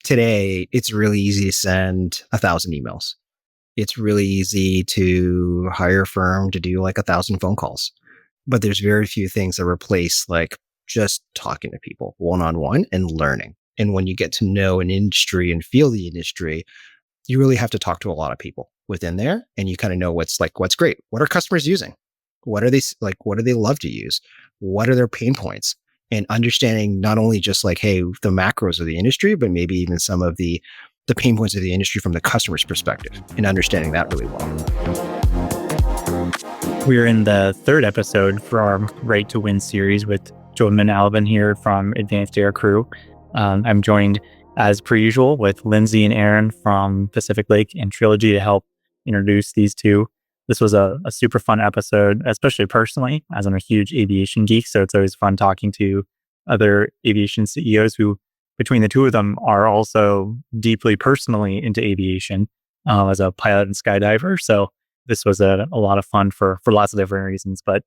today, it's really easy to send 1,000 emails. It's really easy to hire a firm to do like 1,000 phone calls. But there's very few things that replace like just talking to people one-on-one and learning. And when you get to know an industry and feel the industry, you really have to talk to a lot of people within there, and you kind of know what's great. What are customers using? What are they like? What do they love to use? What are their pain points? And understanding not only just like, hey, the macros of the industry, but maybe even some of the pain points of the industry from the customer's perspective, and understanding that really well. We're in the third episode for our Right to Win series with Jordan and Alvin here from Advanced Aircrew. I'm joined as per usual with Lindsay and Aaron from Pacific Lake and Trilogy to help introduce these two. This was a super fun episode, especially personally, as I'm a huge aviation geek. So it's always fun talking to other aviation CEOs who, between the two of them, are also deeply personally into aviation as a pilot and skydiver. So this was a lot of fun for lots of different reasons, but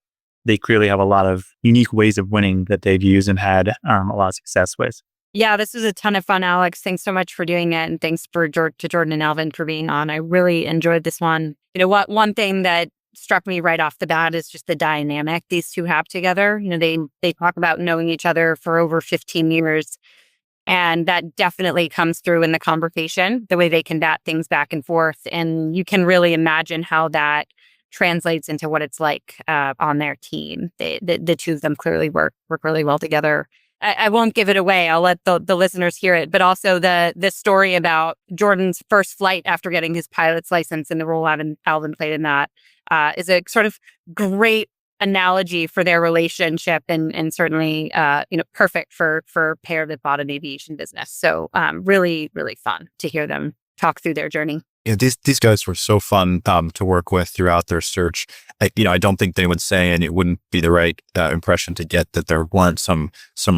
they clearly have a lot of unique ways of winning that they've used and had a lot of success with. Yeah, this was a ton of fun, Alex. Thanks so much for doing it. And thanks to Jordan and Alvin for being on. I really enjoyed this one. You know what? One thing that struck me right off the bat is just the dynamic these two have together. You know, they talk about knowing each other for over 15 years. And that definitely comes through in the conversation, the way they can bat things back and forth. And you can really imagine how that translates into what it's like on their team. The two of them clearly work really well together. I won't give it away. I'll let the listeners hear it. But also the story about Jordan's first flight after getting his pilot's license and the role Alvin played in that is a sort of great analogy for their relationship and certainly perfect for a pair that bought an aviation business. So really, really fun to hear them talk through their journey. Yeah, these guys were so fun to work with throughout their search. I don't think they would say, and it wouldn't be the right impression to get, that there weren't some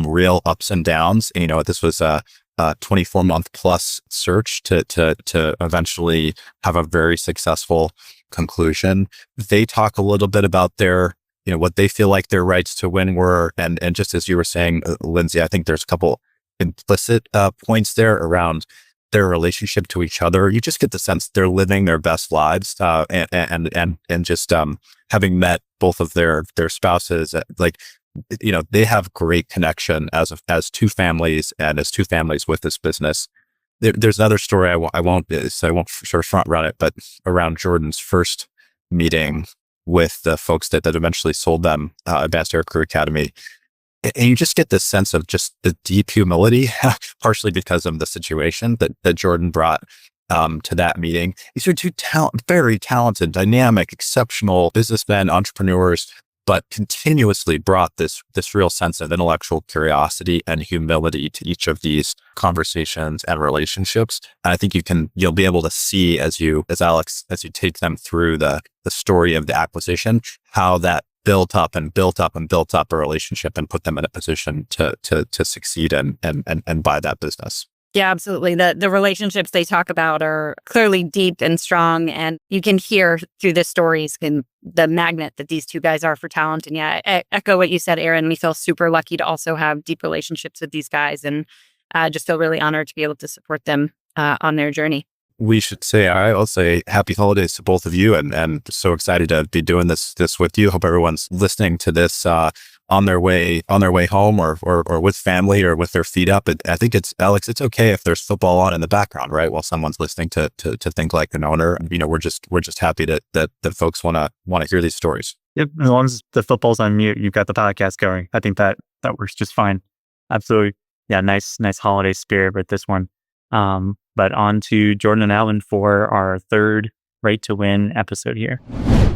real ups and downs. This was a 24-month plus search to eventually have a very successful conclusion. They talk a little bit about their, what they feel like their rights to win were, and just as you were saying, Lindsay, I think there's a couple implicit points there around their relationship to each other. You just get the sense they're living their best lives, and just having met both of their spouses, they have great connection as two families and as two families with this business. There's another story I won't sort of front run it, but around Jordan's first meeting with the folks that eventually sold them Advanced Aircrew Academy. And you just get this sense of just the deep humility, partially because of the situation that Jordan brought to that meeting. These are two very talented, dynamic, exceptional businessmen, entrepreneurs, but continuously brought this real sense of intellectual curiosity and humility to each of these conversations and relationships. And I think you'll be able to see as you take them through the story of the acquisition, how that built up a relationship and put them in a position to succeed and buy that business. Yeah, absolutely. The relationships they talk about are clearly deep and strong, and you can hear through the stories and the magnet that these two guys are for talent. And yeah, I echo what you said, Aaron. We feel super lucky to also have deep relationships with these guys, and just feel really honored to be able to support them on their journey. We should say, I'll say happy holidays to both of you, and so excited to be doing this with you. Hope everyone's listening to this on their way home or with family or with their feet up. I think Alex, it's okay if there's football on in the background, right? While someone's listening to think like an owner. We're just happy that folks want to hear these stories. Yep. As long as the football's on mute, you've got the podcast going. I think that works just fine. Absolutely. Yeah. Nice holiday spirit with this one. But on to Jordan and Alvin for our third Right to Win episode here.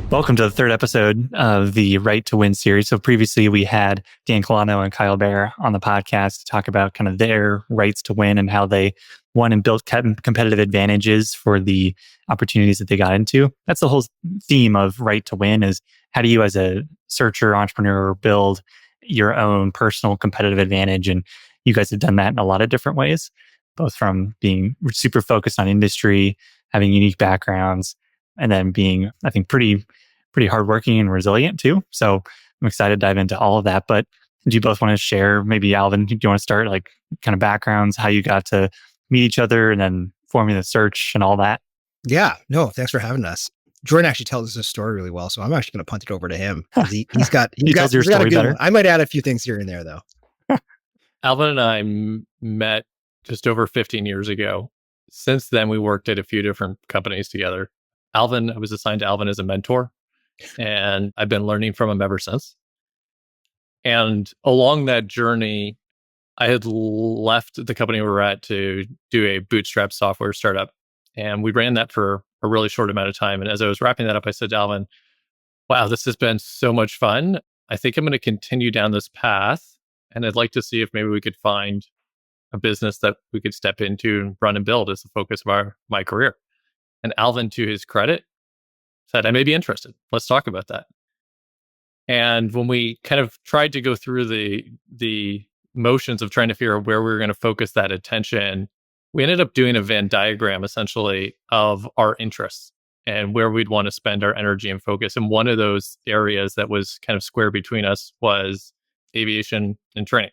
Welcome to the third episode of the Right to Win series. So previously we had Dan Colano and Kyle Bear on the podcast to talk about kind of their rights to win and how they won and built competitive advantages for the opportunities that they got into. That's the whole theme of Right to Win, is how do you as a searcher, entrepreneur, build your own personal competitive advantage? And you guys have done that in a lot of different ways, both from being super focused on industry, having unique backgrounds, and then being, I think, pretty hardworking and resilient too. So I'm excited to dive into all of that. But do you both want to share, maybe Alvin, do you want to start, like, kind of backgrounds, how you got to meet each other and then forming the search and all that. Yeah, no, thanks for having us. Jordan actually tells this story really well, so I'm actually going to punt it over to him because he's got tells your he's got a story good better. one. I might add a few things here and there though. Alvin and I met just over 15 years ago. Since then, we worked at a few different companies together. I was assigned to Alvin as a mentor, and I've been learning from him ever since. And along that journey, I had left the company we were at to do a bootstrap software startup. And we ran that for a really short amount of time. And as I was wrapping that up, I said to Alvin, wow, this has been so much fun. I think I'm going to continue down this path. And I'd like to see if maybe we could find a business that we could step into and run and build as the focus of my career. And Alvin, to his credit, said, I may be interested. Let's talk about that. And when we kind of tried to go through the motions of trying to figure out where we were going to focus that attention, we ended up doing a Venn diagram essentially of our interests and where we'd want to spend our energy and focus. And one of those areas that was kind of square between us was aviation and training.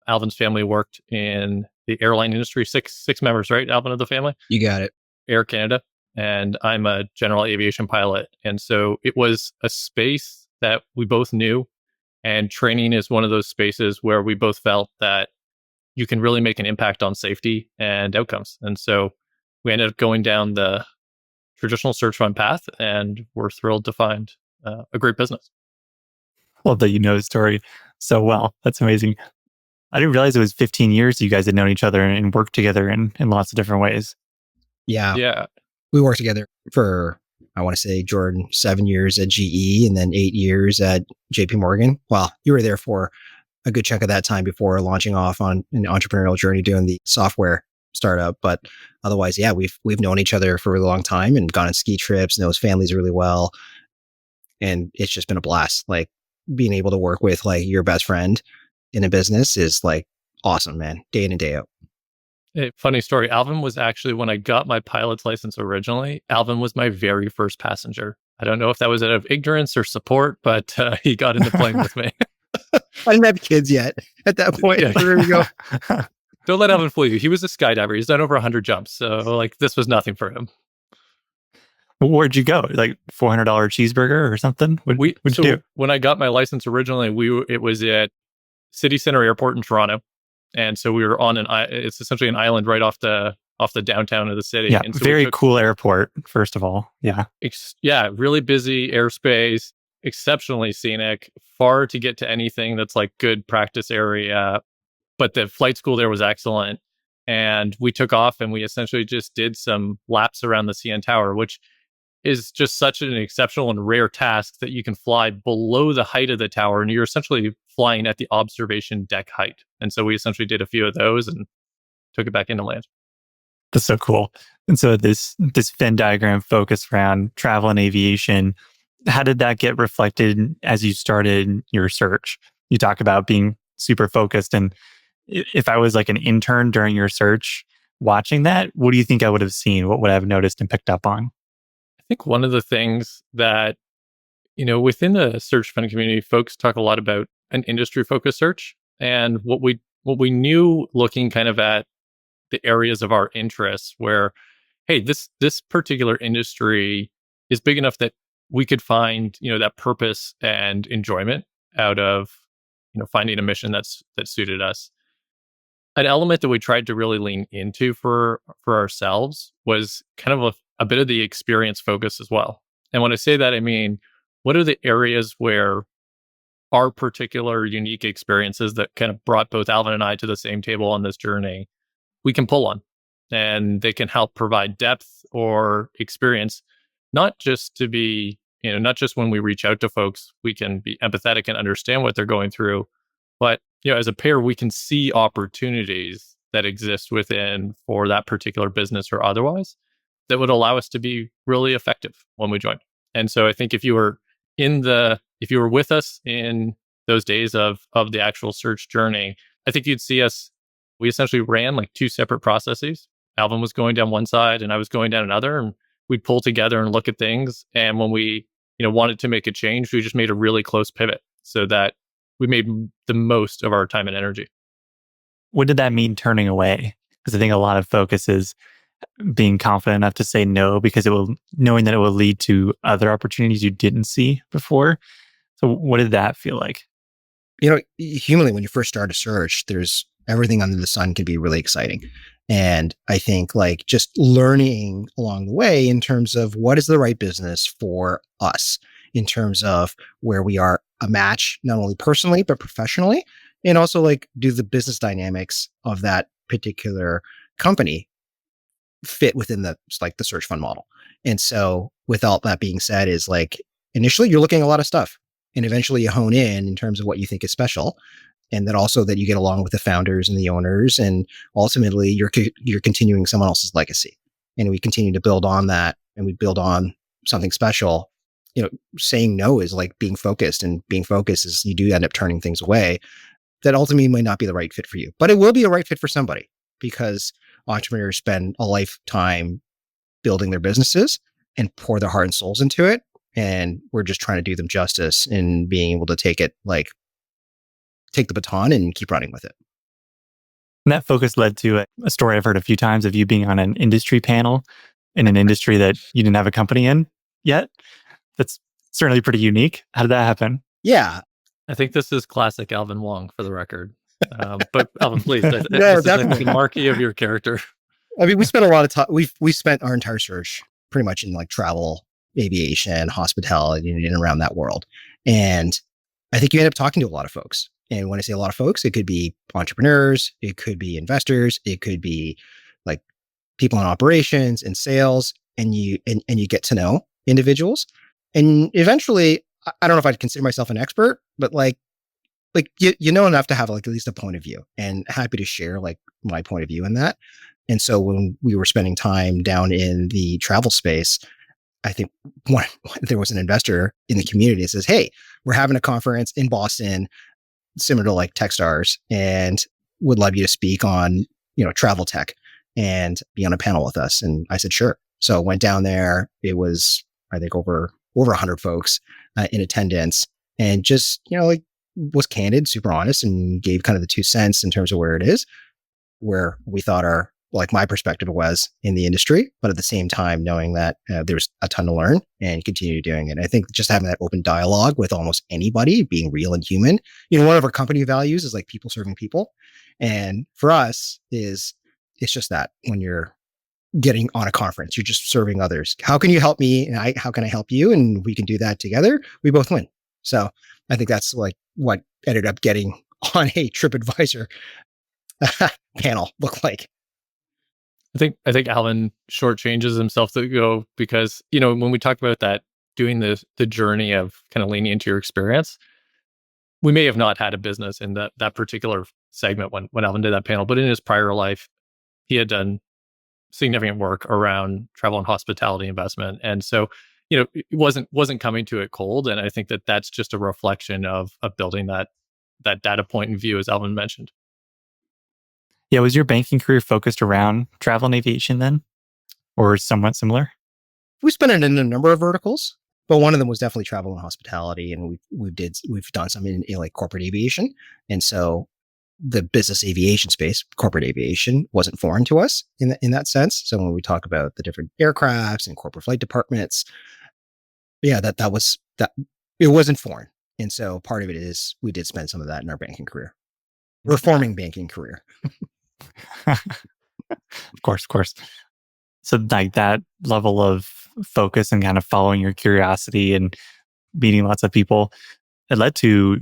Alvin's family worked in the airline industry, six members, right, Alvin, of the family? You got it. Air Canada. And I'm a general aviation pilot. And so it was a space that we both knew. And training is one of those spaces where we both felt that you can really make an impact on safety and outcomes. And so we ended up going down the traditional search fund path, and we're thrilled to find a great business. Love that you know the story so well. That's amazing. I didn't realize it was 15 years you guys had known each other and worked together in lots of different ways. Yeah. We worked together for, I want to say, Jordan, 7 years at GE and then 8 years at JP Morgan. Well, you were there for a good chunk of that time before launching off on an entrepreneurial journey doing the software startup. But otherwise, yeah, we've known each other for a really long time and gone on ski trips, know his families really well. And it's just been a blast. Like being able to work with like your best friend in a business is like awesome, man. Day in and day out. Hey, funny story. Alvin was actually, when I got my pilot's license originally, Alvin was my very first passenger. I don't know if that was out of ignorance or support, but he got into playing with me. I didn't have kids yet at that point. Yeah. There we go. Don't let Alvin fool you. He was a skydiver. He's done over 100 jumps. So like this was nothing for him. Where'd you go? Like $400 cheeseburger or something? What'd you do? When I got my license originally, it was at City Center Airport in Toronto. And so we were on it's essentially an island right off the downtown of the city. Yeah, and so very cool airport, first of all. Yeah. Really busy airspace, exceptionally scenic, far to get to anything that's like good practice area. But the flight school there was excellent. And we took off and we essentially just did some laps around the CN Tower, which is just such an exceptional and rare task that you can fly below the height of the tower and you're essentially flying at the observation deck height. And so we essentially did a few of those and took it back into land. That's so cool. And so this Venn diagram focused around travel and aviation, how did that get reflected as you started your search? You talk about being super focused. And if I was like an intern during your search watching that, what do you think I would have seen? What would I have noticed and picked up on? I think one of the things that, within the search fund community, folks talk a lot about an industry focused search. And what we knew looking kind of at the areas of our interests where, hey, this particular industry is big enough that we could find, that purpose and enjoyment out of, finding a mission that suited us. An element that we tried to really lean into for ourselves was kind of a bit of the experience focus as well. And when I say that, I mean, what are the areas where our particular unique experiences that kind of brought both Alvin and I to the same table on this journey, we can pull on, and they can help provide depth or experience, not just to be, not just when we reach out to folks, we can be empathetic and understand what they're going through, but, as a pair, we can see opportunities that exist within for that particular business or otherwise that would allow us to be really effective when we joined. And so I think if you were with us in those days of the actual search journey, I think you'd see us. We essentially ran like two separate processes. Alvin was going down one side and I was going down another, and we'd pull together and look at things. And when we, wanted to make a change, we just made a really close pivot so that we made the most of our time and energy. What did that mean turning away? Because I think a lot of focus is being confident enough to say no because knowing that it will lead to other opportunities you didn't see before. So what did that feel like? Humanly, when you first start a search, there's everything under the sun can be really exciting. And I think like just learning along the way in terms of what is the right business for us, in terms of where we are a match, not only personally, but professionally. And also like, do the business dynamics of that particular company fit within the search fund model? And so with all that being said is like, initially you're looking at a lot of stuff and eventually you hone in terms of what you think is special. And then also that you get along with the founders and the owners, and ultimately you're continuing someone else's legacy. And we continue to build on that, and we build on something special. Saying no is like being focused, and being focused is you do end up turning things away that ultimately might not be the right fit for you, but it will be a right fit for somebody, because entrepreneurs spend a lifetime building their businesses and pour their heart and souls into it. And we're just trying to do them justice in being able to take the baton and keep running with it. And that focus led to a story I've heard a few times of you being on an industry panel in an industry that you didn't have a company in yet. That's certainly pretty unique. How did that happen? Yeah. I think this is classic Alvin Wong, for the record. But Alvin, please, No, this is definitely. the marquee of your character. I mean, we spent a lot of time. We spent our entire search pretty much in like travel, aviation, hospitality, and around that world. And I think you end up talking to a lot of folks. And when I say a lot of folks, it could be entrepreneurs, it could be investors, it could be like people in operations and sales, and you get to know individuals. And eventually, I don't know if I'd consider myself an expert, but like you know enough to have like at least a point of view, and happy to share like my point of view in that. And so when we were spending time down in the travel space, I think there was an investor in the community that says, "Hey, we're having a conference in Boston, similar to like Techstars, and would love you to speak on, travel tech and be on a panel with us." And I said, sure. So went down there. It was, I think, over 100 folks in attendance, and just, was candid, super honest, and gave kind of the 2 cents in terms of where it is, where we thought my perspective was in the industry, but at the same time, knowing that there's a ton to learn and continue doing it. And I think just having that open dialogue with almost anybody, being real and human, one of our company values is like people serving people. And for us it's just that when you're getting on a conference, you're just serving others. How can you help me? And how can I help you? And we can do that together. We both win. So I think that's like what ended up getting on a TripAdvisor panel look like. I think Alvin shortchanges himself to go, because, when we talk about that, doing the journey of kind of leaning into your experience, we may have not had a business in that particular segment when Alvin did that panel, but in his prior life, he had done significant work around travel and hospitality investment. And so, it wasn't coming to it cold. And I think that's just a reflection of building that data point and view, as Alvin mentioned. Yeah, was your banking career focused around travel and aviation then, or somewhat similar? We spent it in a number of verticals, but one of them was definitely travel and hospitality, and we've done some in like corporate aviation. And so the business aviation space, corporate aviation, wasn't foreign to us in that sense. So when we talk about the different aircrafts and corporate flight departments, yeah, that was that. It wasn't foreign, and so part of it is we did spend some of that in our banking career, reforming banking career. Of course. So like that level of focus and kind of following your curiosity and meeting lots of people, it led to,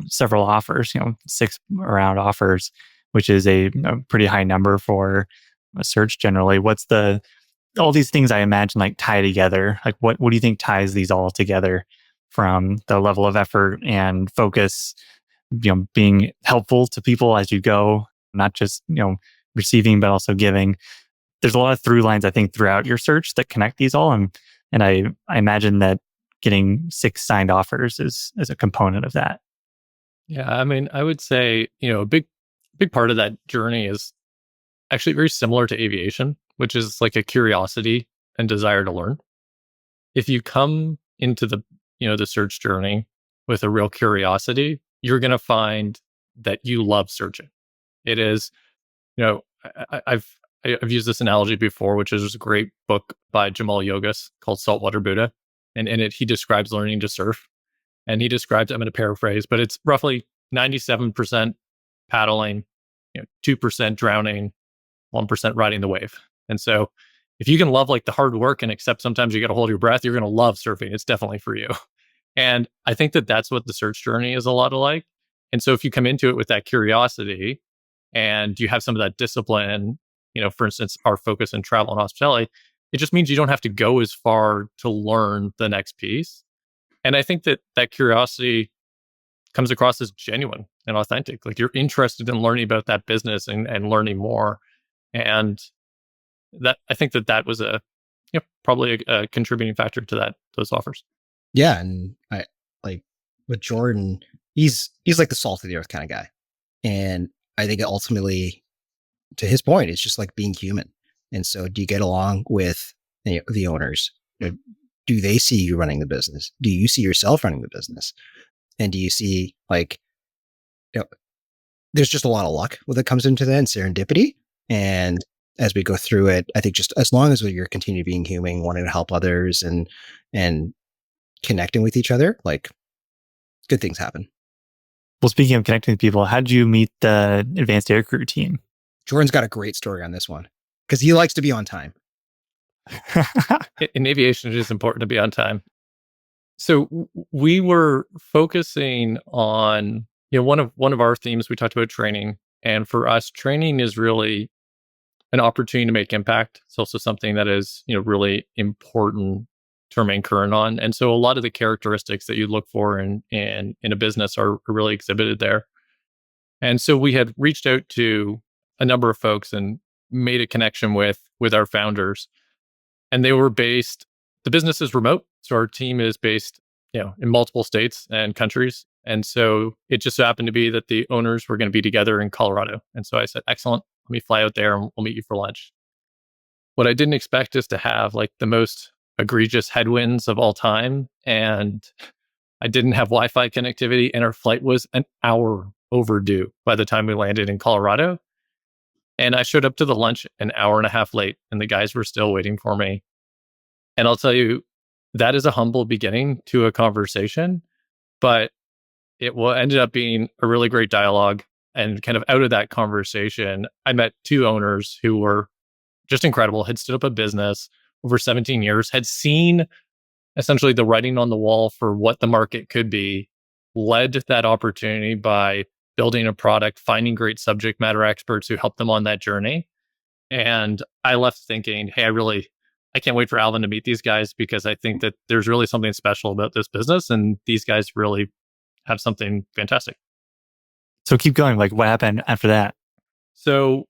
several offers, 6 round offers, which is a pretty high number for a search generally. What's all these things I imagine like tie together? Like what do you think ties these all together, from the level of effort and focus, being helpful to people as you go, not just, receiving, but also giving? There's a lot of through lines, I think, throughout your search that connect these all. And I imagine that getting 6 signed offers is a component of that. Yeah. I mean, I would say, a big part of that journey is actually very similar to aviation, which is like a curiosity and desire to learn. If you come into the search journey with a real curiosity, you're going to find that you love searching. It is, I've used this analogy before, which is a great book by Jamal Yogas called Saltwater Buddha. And in it, he describes learning to surf. And he describes, I'm going to paraphrase, but it's roughly 97% paddling, 2% drowning, 1% riding the wave. And so if you can love like the hard work and accept sometimes you got to hold your breath, you're going to love surfing. It's definitely for you. And I think that that's what the search journey is a lot alike. And so if you come into it with that curiosity and you have some of that discipline, for instance, our focus in travel and hospitality, it just means you don't have to go as far to learn the next piece. And I think that that curiosity comes across as genuine and authentic. Like you're interested in learning about that business and learning more. And that I think that was probably a contributing factor to those offers. Yeah, and I like with Jordan, he's like the salt of the earth kind of guy. And I think ultimately, to his point, it's just like being human. And so do you get along with the owners? Do they see you running the business? Do you see yourself running the business? And do you see there's just a lot of luck when it comes into that and serendipity. And as we go through it, I think just as long as you're continuing being human, wanting to help others and connecting with each other, like good things happen. Well, speaking of connecting with people, how did you meet the Advanced Aircrew team? Jordan's got a great story on this one because he likes to be on time. In aviation, it is important to be on time. So we were focusing on, one of our themes, we talked about training. And for us, training is really an opportunity to make impact. It's also something that is, really important to remain current on. And so a lot of the characteristics that you look for in a business are really exhibited there. And so we had reached out to a number of folks and made a connection with our founders. And they were based, the business is remote. So our team is based, in multiple states and countries. And so it just so happened to be that the owners were going to be together in Colorado. And so I said, excellent, let me fly out there and we'll meet you for lunch. What I didn't expect is to have like the most egregious headwinds of all time. And I didn't have Wi-Fi connectivity and our flight was an hour overdue by the time we landed in Colorado. And I showed up to the lunch an hour and a half late and the guys were still waiting for me. And I'll tell you, that is a humble beginning to a conversation, but it ended up being a really great dialogue. And kind of out of that conversation, I met two owners who were just incredible, had stood up a business over 17 years, had seen essentially the writing on the wall for what the market could be, led that opportunity by building a product, finding great subject matter experts who helped them on that journey. And I left thinking, hey, I can't wait for Alvin to meet these guys because I think that there's really something special about this business and these guys really have something fantastic. So keep going. Like what happened after that? So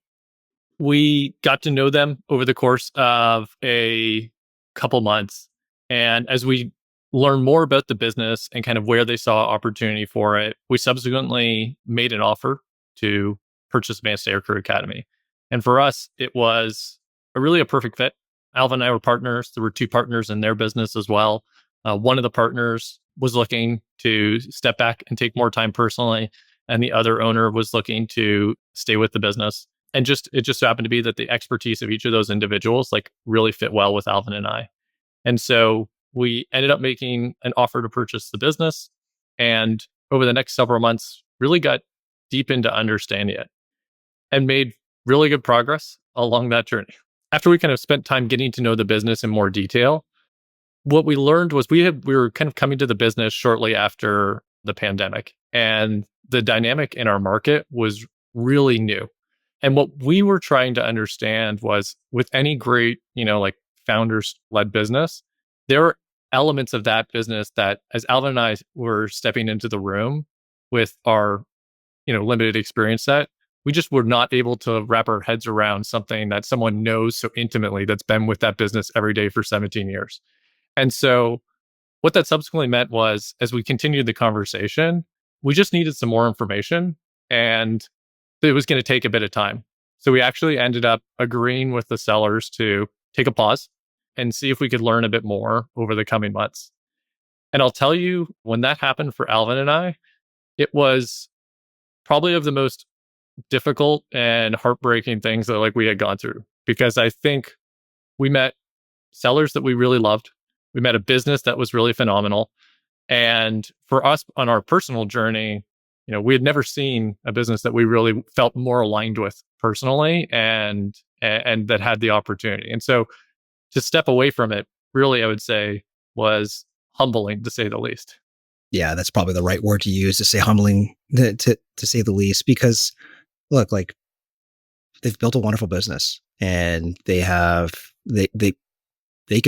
we got to know them over the course of a couple months. And as we learned more about the business and kind of where they saw opportunity for it, we subsequently made an offer to purchase Advanced Aircrew Academy. And for us, it was really a perfect fit. Alvin and I were partners. There were two partners in their business as well. One of the partners was looking to step back and take more time personally. And the other owner was looking to stay with the business. And it just so happened to be that the expertise of each of those individuals like really fit well with Alvin and I. And so we ended up making an offer to purchase the business. And over the next several months, really got deep into understanding it and made really good progress along that journey. After we kind of spent time getting to know the business in more detail, what we learned was we were kind of coming to the business shortly after the pandemic, and the dynamic in our market was really new. And what we were trying to understand was with any great, like founders-led business, there are elements of that business that as Alvin and I were stepping into the room with our, limited experience set, we just were not able to wrap our heads around something that someone knows so intimately that's been with that business every day for 17 years. And so what that subsequently meant was, as we continued the conversation, we just needed some more information and it was going to take a bit of time. So we actually ended up agreeing with the sellers to take a pause and see if we could learn a bit more over the coming months. And I'll tell you, when that happened for Alvin and I, it was probably of the most difficult and heartbreaking things that like we had gone through, because I think we met sellers that we really loved. We met a business that was really phenomenal. And for us on our personal journey, we had never seen a business that we really felt more aligned with personally and that had the opportunity. And so to step away from it, really, I would say was humbling, to say the least. Yeah, that's probably the right word to use, to say humbling, to say the least, because look, like they've built a wonderful business and they can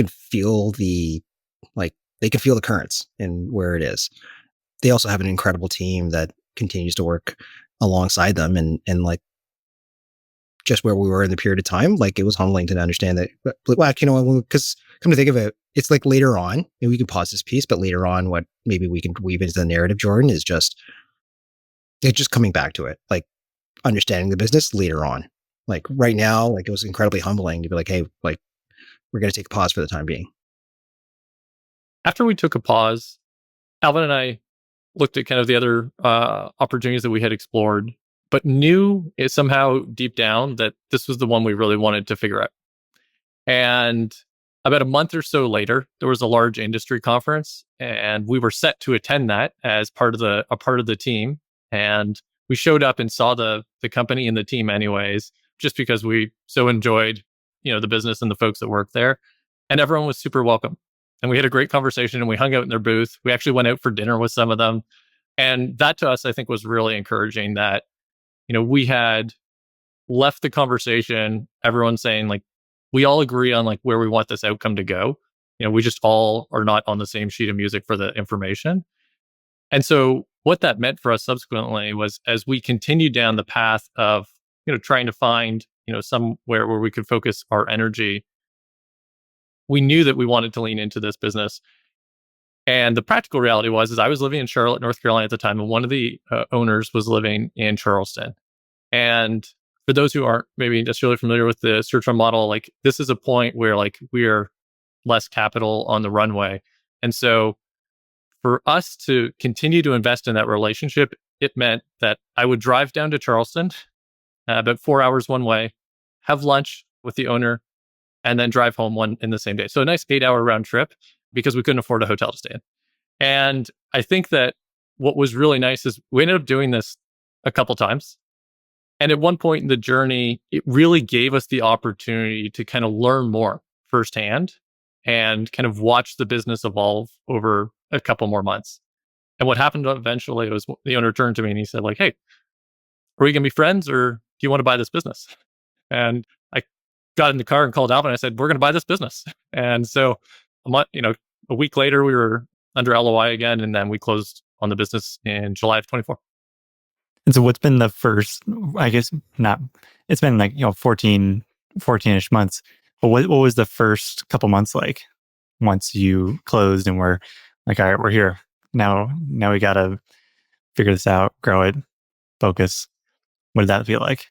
feel the currents and where it is. They also have an incredible team that continues to work alongside them, and like just where we were in the period of time, like it was humbling to understand that, well, because come to think of it, it's like later on, and we can pause this piece, but later on, what maybe we can weave into the narrative, Jordan, is just coming back to it, like understanding the business later on. Like right now, like it was incredibly humbling to be like, hey, like we're going to take a pause for the time being. After we took a pause, Alvin and I looked at kind of the other opportunities that we had explored, but knew it somehow deep down that this was the one we really wanted to figure out. And about a month or so later, there was a large industry conference, and we were set to attend that as part of the team. And we showed up and saw the company and the team anyways, just because we so enjoyed, the business and the folks that work there. And everyone was super welcome. And we had a great conversation, and we hung out in their booth. We actually went out for dinner with some of them. And that to us, I think, was really encouraging that, we had left the conversation, everyone saying like, we all agree on like where we want this outcome to go. We just all are not on the same sheet of music for the information. And so what that meant for us subsequently was, as we continued down the path of, trying to find, somewhere where we could focus our energy, we knew that we wanted to lean into this business. And the practical reality was, I was living in Charlotte, North Carolina at the time, and one of the owners was living in Charleston. And for those who aren't maybe necessarily familiar with the search fund model, like this is a point where like we're less capital on the runway. And so for us to continue to invest in that relationship, it meant that I would drive down to Charleston, about 4 hours one way, have lunch with the owner, and then drive home one in the same day. So a nice 8-hour round trip, because we couldn't afford a hotel to stay in. And I think that what was really nice is we ended up doing this a couple times. And at one point in the journey, it really gave us the opportunity to kind of learn more firsthand and kind of watch the business evolve over a couple more months. And what happened eventually was the owner turned to me and he said like, hey, are we going to be friends, or do you want to buy this business? And I got in the car and called Alvin. And I said, we're going to buy this business. And so a week later, we were under LOI again, and then we closed on the business in July of 24. And so what's been the first, I guess not, it's been like, 14-ish months, but what was the first couple months like once you closed and were like, all right, we're here. Now we got to figure this out, grow it, focus. What did that feel like?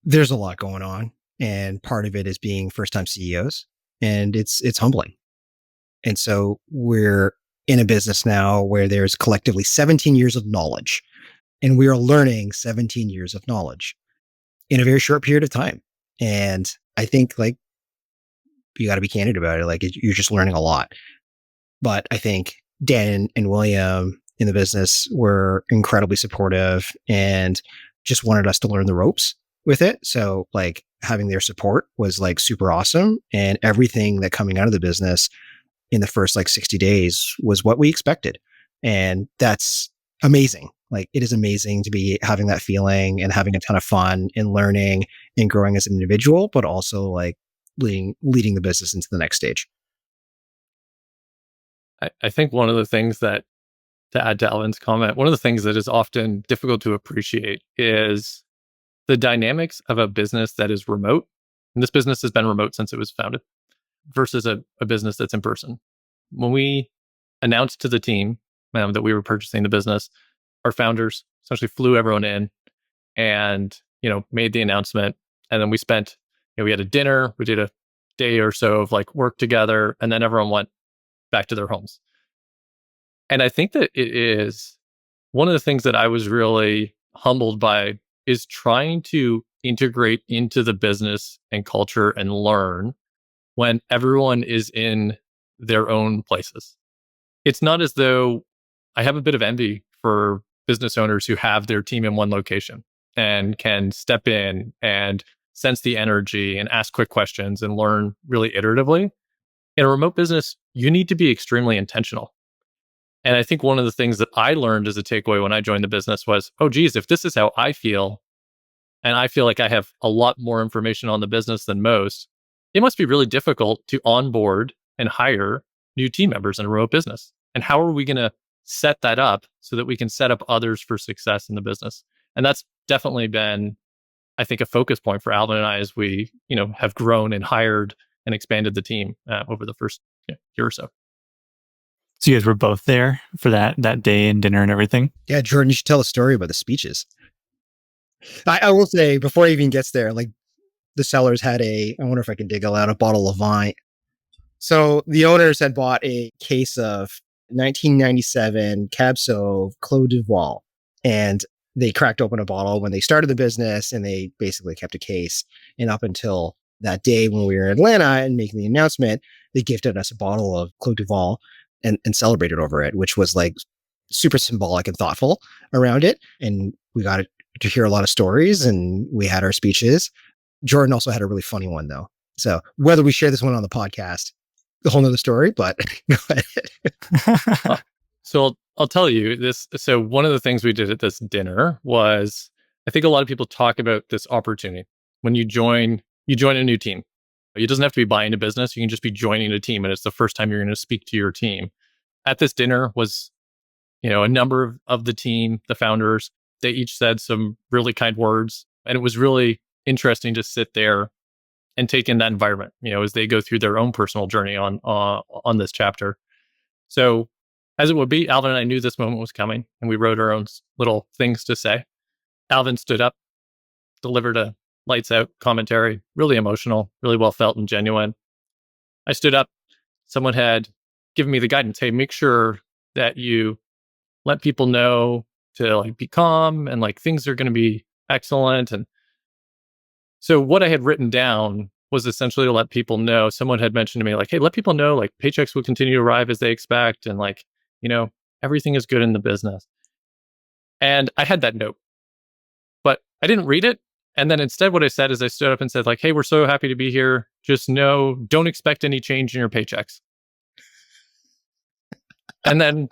There's a lot going on, and part of it is being first-time CEOs, and it's humbling. And so we're in a business now where there's collectively 17 years of knowledge, and we are learning 17 years of knowledge in a very short period of time. And I think like you got to be candid about it. Like you're just learning a lot. But I think Dan and William in the business were incredibly supportive and just wanted us to learn the ropes with it. So like having their support was like super awesome. And everything that coming out of the business in the first like 60 days was what we expected. And that's amazing. Like it is amazing to be having that feeling and having a ton of fun and learning and growing as an individual, but also like leading the business into the next stage. I think one of the things that, to add to Alvin's comment, one of the things that is often difficult to appreciate is the dynamics of a business that is remote. And this business has been remote since it was founded, versus a business that's in person. When we announced to the team that we were purchasing the business, our founders essentially flew everyone in and, made the announcement. And then we spent, we had a dinner, we did a day or so of like work together, and then everyone went back to their homes. And I think that it is one of the things that I was really humbled by is trying to integrate into the business and culture and learn when everyone is in their own places. It's not as though I have a bit of envy for business owners who have their team in one location and can step in and sense the energy and ask quick questions and learn really iteratively. In a remote business, you need to be extremely intentional. And I think one of the things that I learned as a takeaway when I joined the business was, oh, geez, if this is how I feel, and I feel like I have a lot more information on the business than most, it must be really difficult to onboard and hire new team members in a remote business. And how are we going to set that up so that we can set up others for success in the business? And that's definitely been, I think, a focus point for Alvin and I as we, have grown and hired and expanded the team over the first year or so. So you guys were both there for that day and dinner and everything? Yeah, Jordan, you should tell a story about the speeches. I will say, before he even gets there, like the sellers had I wonder if I can dig out a bottle of wine. So the owners had bought a case of 1997 Cab Sauv Clos du Val, and they cracked open a bottle when they started the business, and they basically kept a case. And up until that day when we were in Atlanta and making the announcement, they gifted us a bottle of Clos du Val and celebrated over it, which was like super symbolic and thoughtful around it. And we got to hear a lot of stories, and we had our speeches. Jordan also had a really funny one, though. So whether we share this one on the podcast, a whole nother story, but go ahead. So I'll tell you this. So one of the things we did at this dinner was, I think a lot of people talk about this opportunity. When you join a new team, it doesn't have to be buying a business. You can just be joining a team, and it's the first time you're going to speak to your team. At this dinner was, a number of the team, the founders, they each said some really kind words, and it was really interesting to sit there and take in that environment, as they go through their own personal journey on this chapter. So as it would be, Alvin and I knew this moment was coming, and we wrote our own little things to say. Alvin stood up, delivered a lights out commentary, really emotional, really well felt and genuine. I stood up. Someone had given me the guidance. Hey, make sure that you let people know to be calm and things are going to be excellent. And so what I had written down was essentially to let people know. Someone had mentioned to me hey, let people know paychecks will continue to arrive as they expect, and everything is good in the business. And I had that note, but I didn't read it. And then instead what I said is I stood up and said hey, we're so happy to be here. Just know, don't expect any change in your paychecks. And then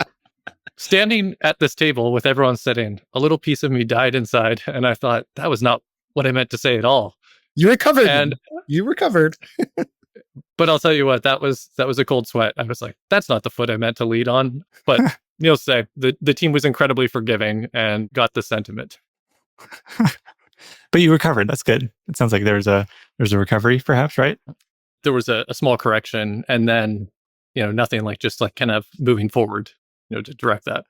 standing at this table with everyone sitting, a little piece of me died inside. And I thought, that was not what I meant to say at all. You recovered. And you recovered. But I'll tell you what, that was a cold sweat. I was like, that's not the foot I meant to lead on. But needless to say, the team was incredibly forgiving and got the sentiment. But you recovered. That's good. It sounds like there's a recovery, perhaps, right? There was a small correction, and then nothing just kind of moving forward, to direct that.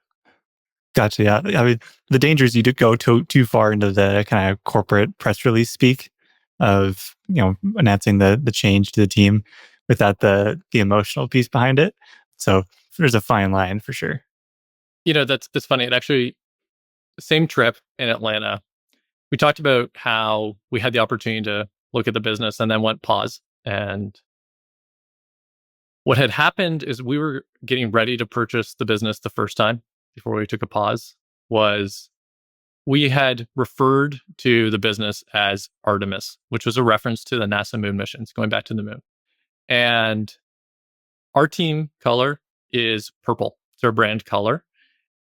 Gotcha. Yeah. I mean, the danger is you do go too far into the kind of corporate press release speak of announcing the change to the team without the emotional piece behind it. So there's a fine line for sure. That's funny. It actually, same trip in Atlanta, we talked about how we had the opportunity to look at the business and then went pause. And what had happened is we were getting ready to purchase the business the first time before we took a pause. Was we had referred to the business as Artemis, which was a reference to the NASA moon missions, going back to the moon. And our team color is purple. It's our brand color.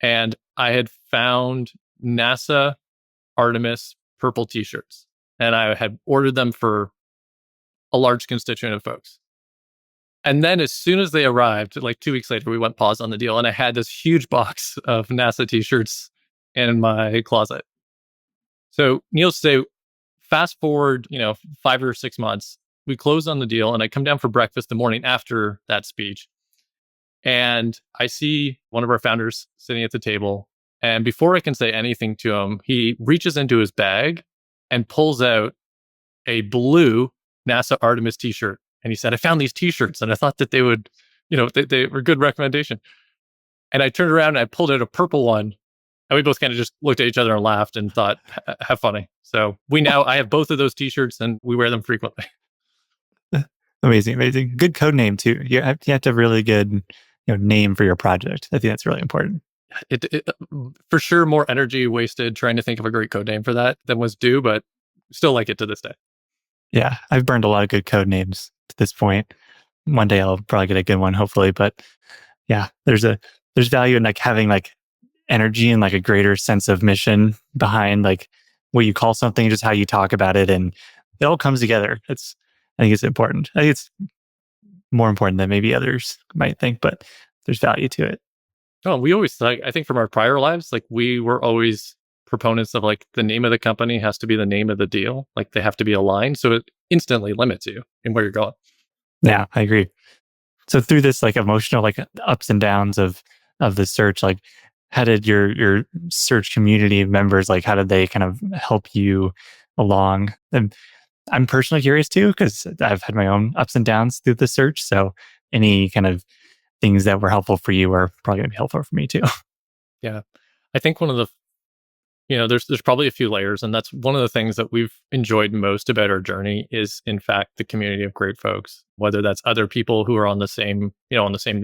And I had found NASA Artemis purple t-shirts, and I had ordered them for a large constituent of folks. And then as soon as they arrived, 2 weeks later, we went pause on the deal, and I had this huge box of NASA t-shirts in my closet. So needless to say, fast forward, 5 or 6 months, we closed on the deal, and I come down for breakfast the morning after that speech. And I see one of our founders sitting at the table. And before I can say anything to him, he reaches into his bag and pulls out a blue NASA Artemis t-shirt. And he said, I found these t-shirts and I thought that they would, they were a good recommendation. And I turned around and I pulled out a purple one. And we both kind of just looked at each other and laughed and thought, have funny. So I have both of those t-shirts and we wear them frequently. Amazing, amazing. Good code name too. You have to have a really good name for your project. I think that's really important. It for sure more energy wasted trying to think of a great code name for that than was due, but still like it to this day. Yeah, I've burned a lot of good code names to this point. One day I'll probably get a good one, hopefully. But yeah, there's value in like having like energy and like a greater sense of mission behind like what you call something, just how you talk about it, and it all comes together. I think it's important. I think it's more important than maybe others might think, but there's value to it. Oh, we always I think from our prior lives, like we were always proponents of like the name of the company has to be the name of the deal. Like they have to be aligned. So it instantly limits you in where you're going. Yeah, I agree. So through this like emotional like ups and downs of the search, like how did your search community members, like how did they kind of help you along? And I'm personally curious too, because I've had my own ups and downs through the search. So any kind of things that were helpful for you are probably going to be helpful for me too. Yeah. I think one of the, there's probably a few layers, and that's one of the things that we've enjoyed most about our journey is in fact the community of great folks, whether that's other people who are on the same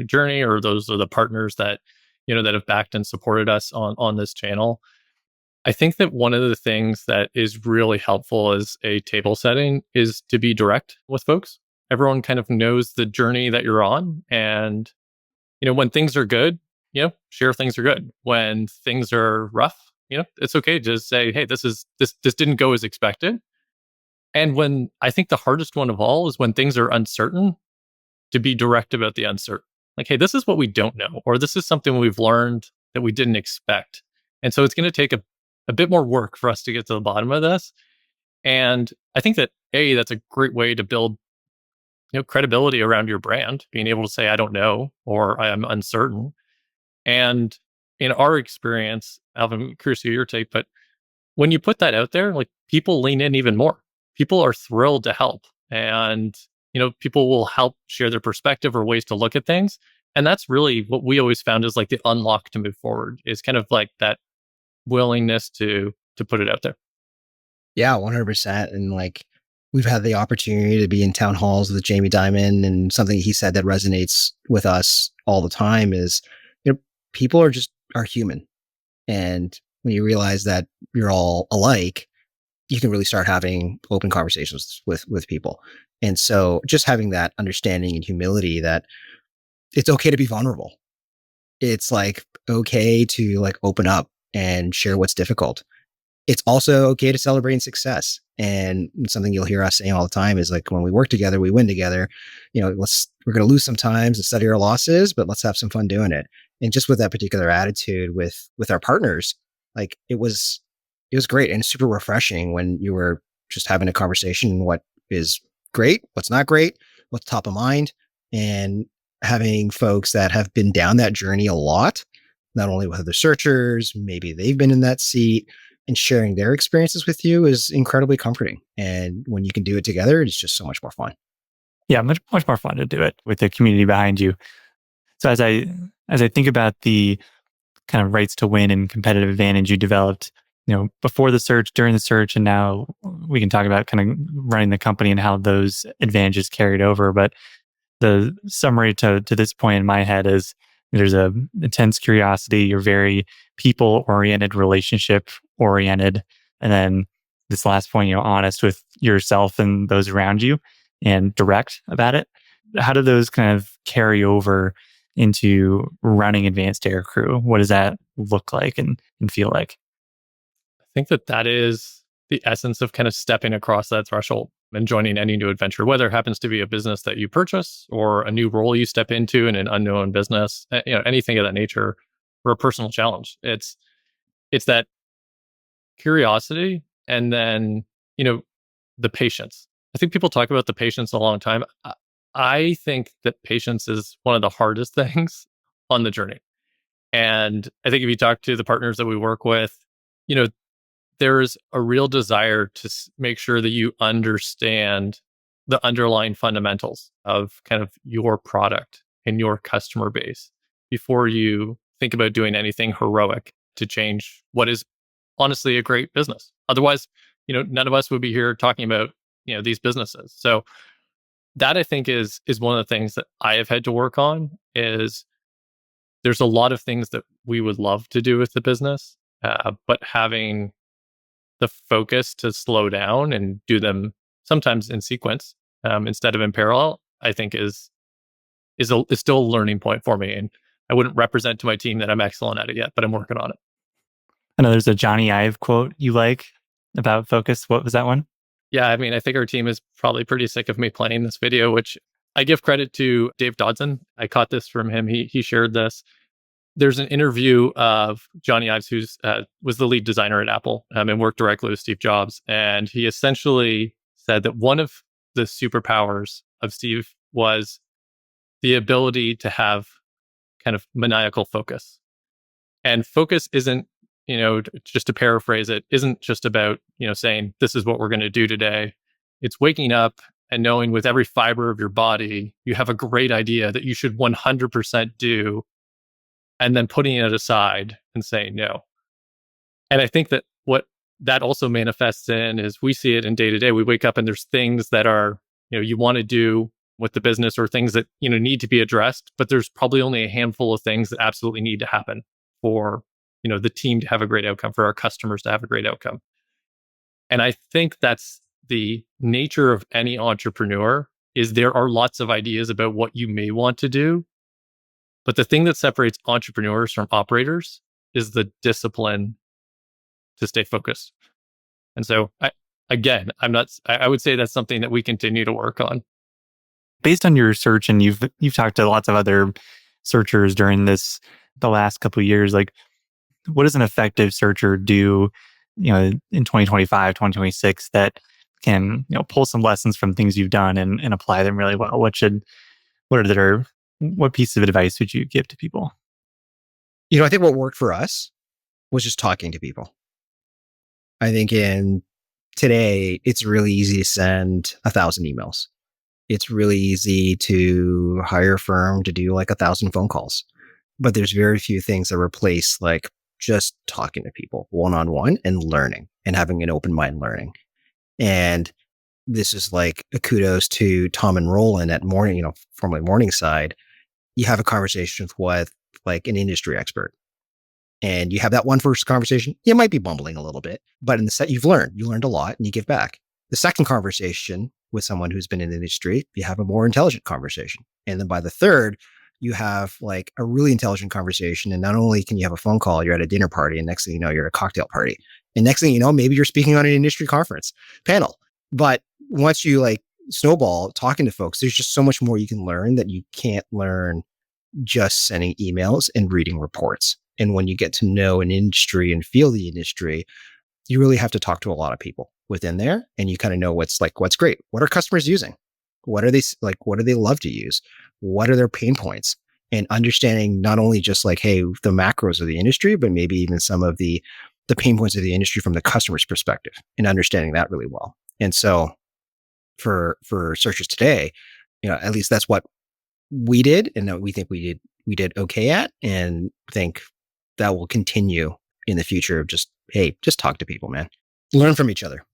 journey, or those are the partners that, that have backed and supported us on this channel. I think that one of the things that is really helpful as a table setting is to be direct with folks. Everyone kind of knows the journey that you're on. And, when things are good, share things are good. When things are rough, it's okay to just say, hey, this didn't go as expected. And when I think the hardest one of all is when things are uncertain, to be direct about the uncertain. Like, hey, this is what we don't know, or this is something we've learned that we didn't expect. And so it's going to take a bit more work for us to get to the bottom of this. And I think that that's a great way to build credibility around your brand, being able to say, I don't know, or I am uncertain. And in our experience, Alvin, curious to your take, but when you put that out there, like people lean in even more. People are thrilled to help. And, people will help share their perspective or ways to look at things. And that's really what we always found is like the unlock to move forward, is kind of like that willingness to put it out there. Yeah, 100%. And like we've had the opportunity to be in town halls with Jamie Dimon, and something he said that resonates with us all the time is, people are human. And when you realize that you're all alike, you can really start having open conversations with people. And so just having that understanding and humility that it's okay to be vulnerable. It's like okay to like open up and share what's difficult. It's also okay to celebrate success. And something you'll hear us saying all the time is like, when we work together, we win together. We're going to lose sometimes and study our losses, but let's have some fun doing it. And just with that particular attitude with our partners, like it was great and super refreshing when you were just having a conversation, what is great, what's not great, what's top of mind, and having folks that have been down that journey a lot, not only with other searchers, maybe they've been in that seat, and sharing their experiences with you is incredibly comforting. And when you can do it together, it's just so much more fun. Yeah, much more fun to do it with the community behind you. So as I think about the kind of rights to win and competitive advantage you developed, before the search, during the search, and now we can talk about kind of running the company and how those advantages carried over. But the summary to this point in my head is there's a intense curiosity. You're very people-oriented, relationship-oriented. And then this last point, honest with yourself and those around you and direct about it. How do those kind of carry over into running Advanced Aircrew? What does that look like and feel like? I think that is the essence of kind of stepping across that threshold and joining any new adventure, whether it happens to be a business that you purchase or a new role you step into in an unknown business, anything of that nature, or a personal challenge. It's that curiosity and then, the patience. I think people talk about the patience a long time. I think that patience is one of the hardest things on the journey. And I think if you talk to the partners that we work with, there's a real desire to make sure that you understand the underlying fundamentals of kind of your product and your customer base before you think about doing anything heroic to change what is honestly a great business. Otherwise, none of us would be here talking about, these businesses. So that I think is one of the things that I have had to work on. Is there's a lot of things that we would love to do with the business, but having the focus to slow down and do them sometimes in sequence instead of in parallel, I think is still a learning point for me. And I wouldn't represent to my team that I'm excellent at it yet, but I'm working on it. I know there's a Johnny Ive quote you like about focus. What was that one? Yeah, I mean, I think our team is probably pretty sick of me playing this video, which I give credit to Dave Dodson. I caught this from him. He shared this. There's an interview of Johnny Ives, who was the lead designer at Apple and worked directly with Steve Jobs. And he essentially said that one of the superpowers of Steve was the ability to have kind of maniacal focus. And focus isn't, just to paraphrase it, isn't just about, saying, this is what we're going to do today. It's waking up and knowing with every fiber of your body, you have a great idea that you should 100% do, and then putting it aside and saying no. And I think that what that also manifests in is we see it in day to day. We wake up and there's things that are, you want to do with the business, or things that, need to be addressed, but there's probably only a handful of things that absolutely need to happen for, the team to have a great outcome, for our customers to have a great outcome. And I think that's the nature of any entrepreneur, is there are lots of ideas about what you may want to do. But the thing that separates entrepreneurs from operators is the discipline to stay focused. And so I would say that's something that we continue to work on. Based on your search, and you've talked to lots of other searchers during the last couple of years, like, what does an effective searcher do, in 2025, 2026 that can, pull some lessons from things you've done and apply them really well? What piece of advice would you give to people? I think what worked for us was just talking to people. I think today, it's really easy to send 1,000 emails. It's really easy to hire a firm to do like 1,000 phone calls, but there's very few things that replace like just talking to people one-on-one and learning and having an open mind learning. And this is like a kudos to Tom and Roland at Morning, formerly Morningside. You have a conversation with like an industry expert, and you have that one first conversation. You might be bumbling a little bit, but in the set, you learned a lot and you give back. The second conversation with someone who's been in the industry, you have a more intelligent conversation. And then by the third, you have like a really intelligent conversation. And not only can you have a phone call, you're at a dinner party, and next thing you know, you're at a cocktail party. And next thing you know, maybe you're speaking on an industry conference panel. But once you like snowball talking to folks, there's just so much more you can learn that you can't learn just sending emails and reading reports. And when you get to know an industry and feel the industry, you really have to talk to a lot of people within there, and you kind of know what's great. What are customers using? What are they like? What do they love to use? What are their pain points? And understanding not only just like, hey, the macros of the industry, but maybe even some of the pain points of the industry from the customer's perspective, and understanding that really well. And so for searchers today, at least that's what we did, and that we think we did okay at, and think that will continue in the future of just talk to people, man. Learn from each other.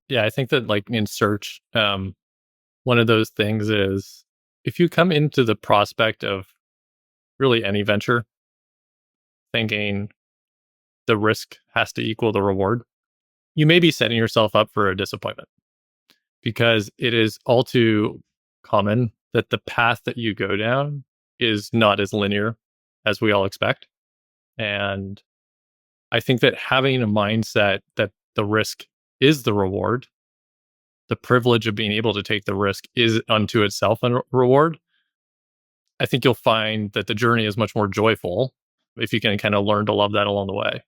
Yeah, I think that like in search, one of those things is if you come into the prospect of really any venture thinking the risk has to equal the reward, you may be setting yourself up for a disappointment, because it is all too common that the path that you go down is not as linear as we all expect. And I think that having a mindset that the risk is the reward, the privilege of being able to take the risk is unto itself a reward. I think you'll find that the journey is much more joyful if you can kind of learn to love that along the way.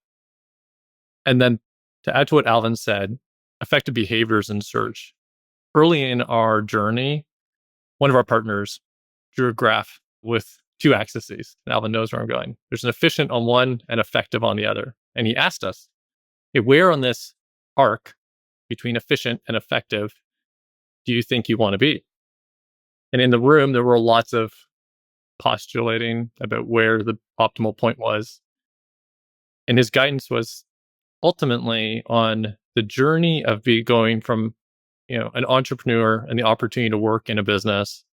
And then to add to what Alvin said, effective behaviors in search. Early in our journey, one of our partners drew a graph with two axes. And Alvin knows where I'm going. There's an efficient on one and effective on the other. And he asked us, hey, where on this arc between efficient and effective do you think you want to be? And in the room, there were lots of postulating about where the optimal point was. And his guidance was ultimately on the journey of going from, an entrepreneur and the opportunity to work in a business.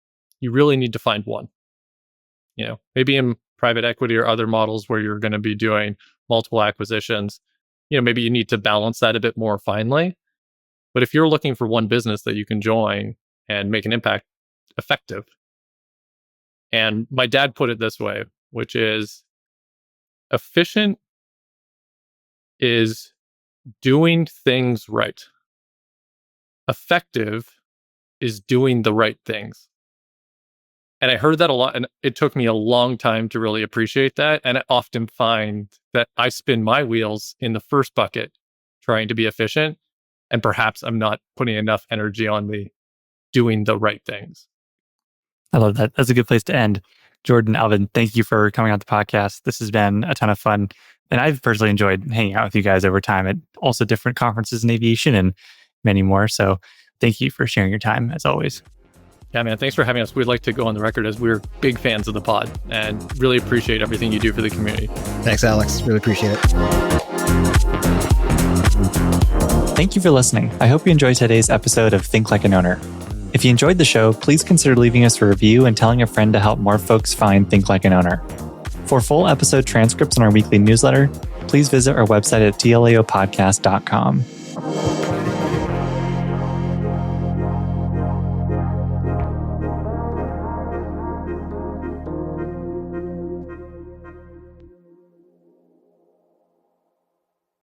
You really need to find one. Maybe in private equity or other models where you're going to be doing multiple acquisitions, maybe you need to balance that a bit more finely. But if you're looking for one business that you can join and make an impact, effective. And my dad put it this way, which is efficient is doing things right. Effective is doing the right things. And I heard that a lot, and it took me a long time to really appreciate that. And I often find that I spin my wheels in the first bucket, trying to be efficient, and perhaps I'm not putting enough energy on the doing the right things. I love that. That's a good place to end. Jordan, Alvin, thank you for coming on the podcast. This has been a ton of fun. And I've personally enjoyed hanging out with you guys over time at also different conferences in aviation and many more. So thank you for sharing your time as always. Yeah, man, thanks for having us. We'd like to go on the record as we're big fans of the pod and really appreciate everything you do for the community. Thanks, Alex. Really appreciate it. Thank you for listening. I hope you enjoyed today's episode of Think Like an Owner. If you enjoyed the show, please consider leaving us a review and telling a friend to help more folks find Think Like an Owner. For full episode transcripts and our weekly newsletter, please visit our website at tlaopodcast.com.